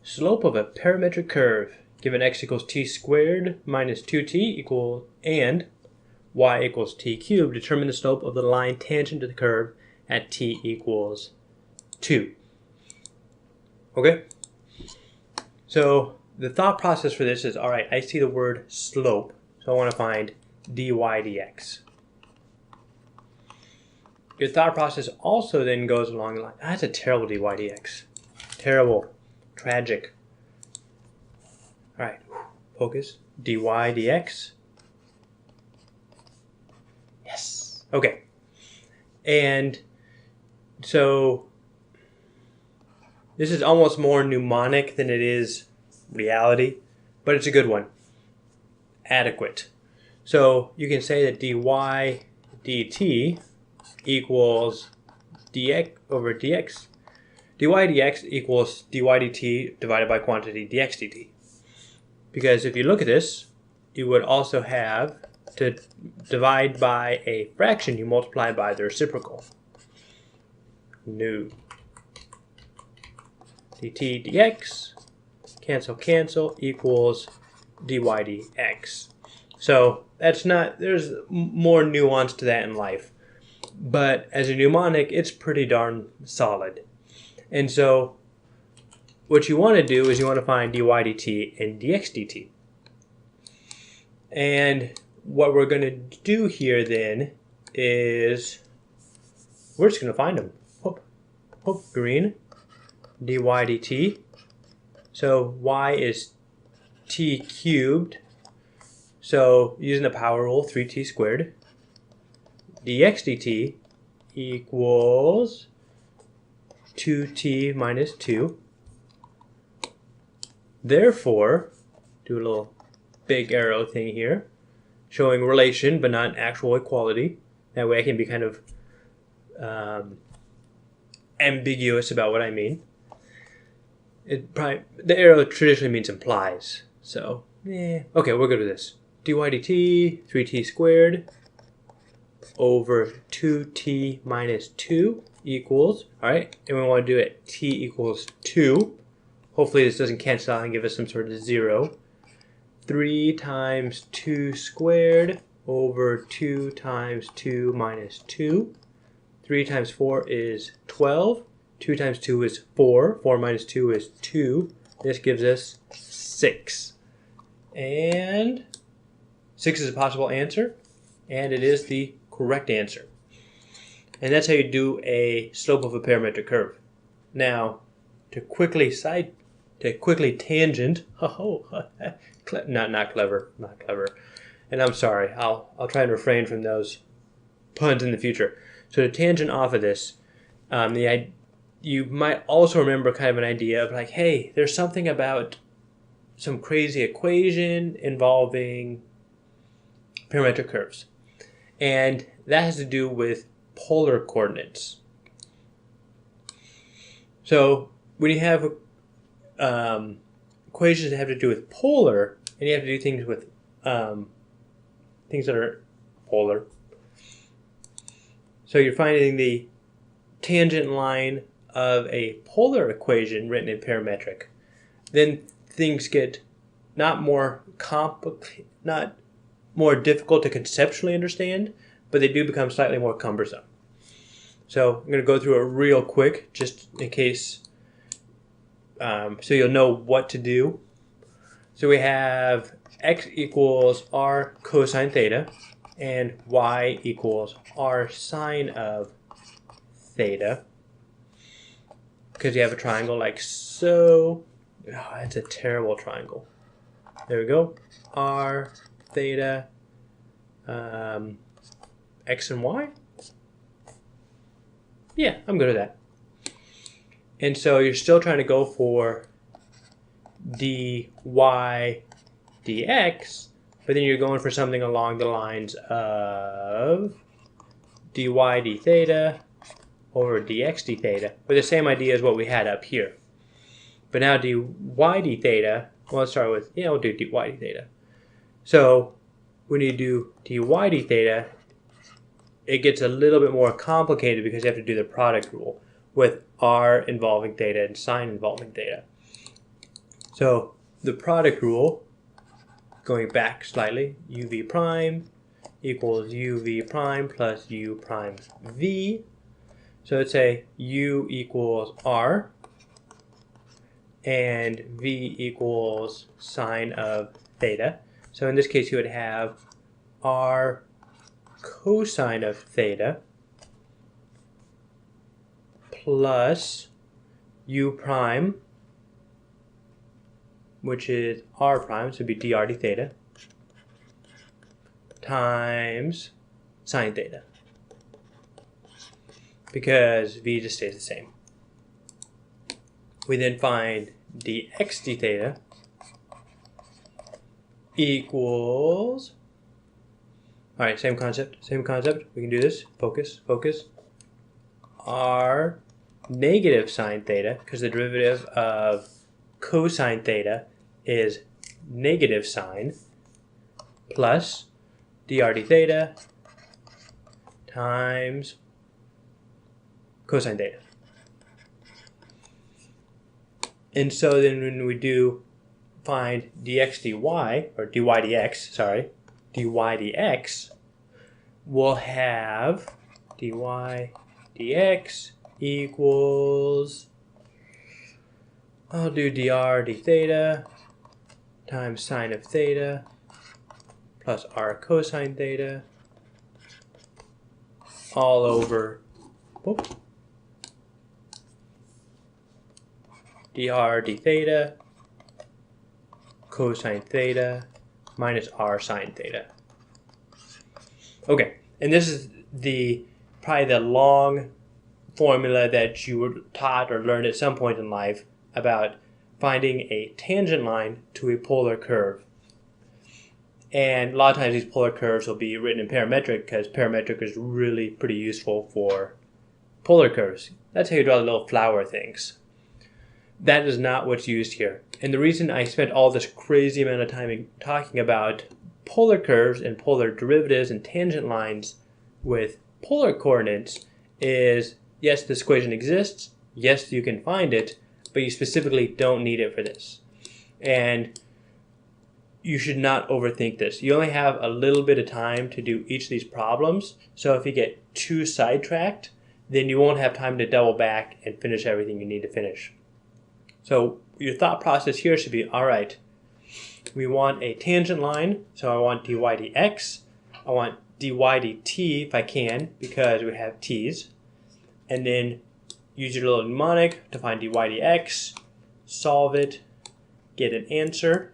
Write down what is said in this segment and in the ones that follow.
Slope of a parametric curve given x equals t squared minus 2t equal and y equals t cubed. Determine the slope of the line tangent to the curve at t equals 2. Okay? So the thought process for this is, all right, I see the word slope, so I want to find dy dx. Your thought process also then goes along the line, that's a terrible dy dx. Terrible. Tragic. All right, focus. Dy dx. Yes. Okay. And so this is almost more mnemonic than it is reality, but it's a good one. Adequate. So you can say that dy dt equals dx over dx. Dy dx equals dy dt divided by quantity dx dt. Because if you look at this, you would also have to divide by a fraction, you multiply by the reciprocal. No. dt dx, cancel cancel, equals dy dx. So that's not, there's more nuance to that in life. But as a mnemonic, it's pretty darn solid. And so what you want to do is you want to find dy dt and dx dt. And what we're going to do here then is we're just going to find them. Green, dy dt. So y is t cubed. So using the power rule, 3t squared. Dx dt equals 2t minus 2. Therefore, do a little big arrow thing here, showing relation but not actual equality. That way I can be kind of ambiguous about what I mean. The arrow traditionally means implies. So, okay, we're good with this. Dy dt, 3t squared over 2t minus 2 equals, all right, and we want to do it t equals 2. Hopefully this doesn't cancel out and give us some sort of 0. 3 times 2 squared over 2 times 2 minus 2. 3 times 4 is 12. 2 times 2 is 4. 4 minus 2 is 2. This gives us 6. And 6 is a possible answer, and it is the correct answer. And that's how you do a slope of a parametric curve. Now, to quickly tangent, not clever. And I'm sorry, I'll try and refrain from those puns in the future. So to tangent off of this, you might also remember kind of an idea of like, hey, there's something about some crazy equation involving parametric curves. And that has to do with polar coordinates. So when you have equations that have to do with polar, and you have to do things with things that are polar. So you're finding the tangent line of a polar equation written in parametric. Then things get not more difficult to conceptually understand, but they do become slightly more cumbersome. So I'm going to go through it real quick, just in case, so you'll know what to do. So we have x equals r cosine theta, and y equals r sine of theta. Because you have a triangle like so. Oh, that's a terrible triangle. There we go. R theta, x and y. Yeah, I'm good with that. And so you're still trying to go for dy dx, but then you're going for something along the lines of dy d theta over dx d theta, with the same idea as what we had up here. But now dy d theta, well, let's start with, we'll do dy d theta. So when you do dy d theta, it gets a little bit more complicated because you have to do the product rule with r involving theta and sine involving theta. So the product rule, going back slightly, uv prime equals uv prime plus u prime v. So let's say u equals r and v equals sine of theta. So in this case you would have r cosine of theta plus u prime, which is r prime, so it would be dr d theta, times sine theta, because v just stays the same. We then find dx d theta equals, all right, same concept, we can do this, focus, r negative sine theta, because the derivative of cosine theta is negative sine, plus dr d theta times cosine theta. And so then when we do find dx dy, or dy dx, sorry, dy dx, we'll have dy dx equals, I'll do dr d theta times sine of theta plus r cosine theta all over dr d theta cosine theta minus r sine theta. Okay, and this is probably the long formula that you were taught or learned at some point in life about finding a tangent line to a polar curve. And a lot of times these polar curves will be written in parametric, because parametric is really pretty useful for polar curves. That's how you draw the little flower things. That is not what's used here. And the reason I spent all this crazy amount of time talking about polar curves and polar derivatives and tangent lines with polar coordinates is, yes, this equation exists, yes, you can find it, but you specifically don't need it for this. And you should not overthink this. You only have a little bit of time to do each of these problems, so if you get too sidetracked, then you won't have time to double back and finish everything you need to finish. So your thought process here should be, all right, we want a tangent line, so I want dy dx, I want dy dt if I can, because we have t's, and then use your little mnemonic to find dy dx, solve it, get an answer,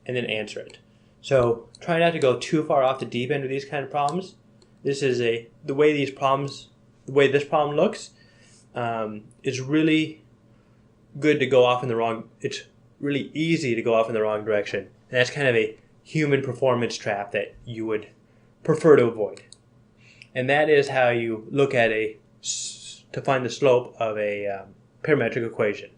and then answer it. So try not to go too far off the deep end with these kind of problems. This is the way this problem looks, it's really good to go off in the wrong, it's really easy to go off in the wrong direction. And that's kind of a human performance trap that you would prefer to avoid. And that is how you look at to find the slope of a parametric equation.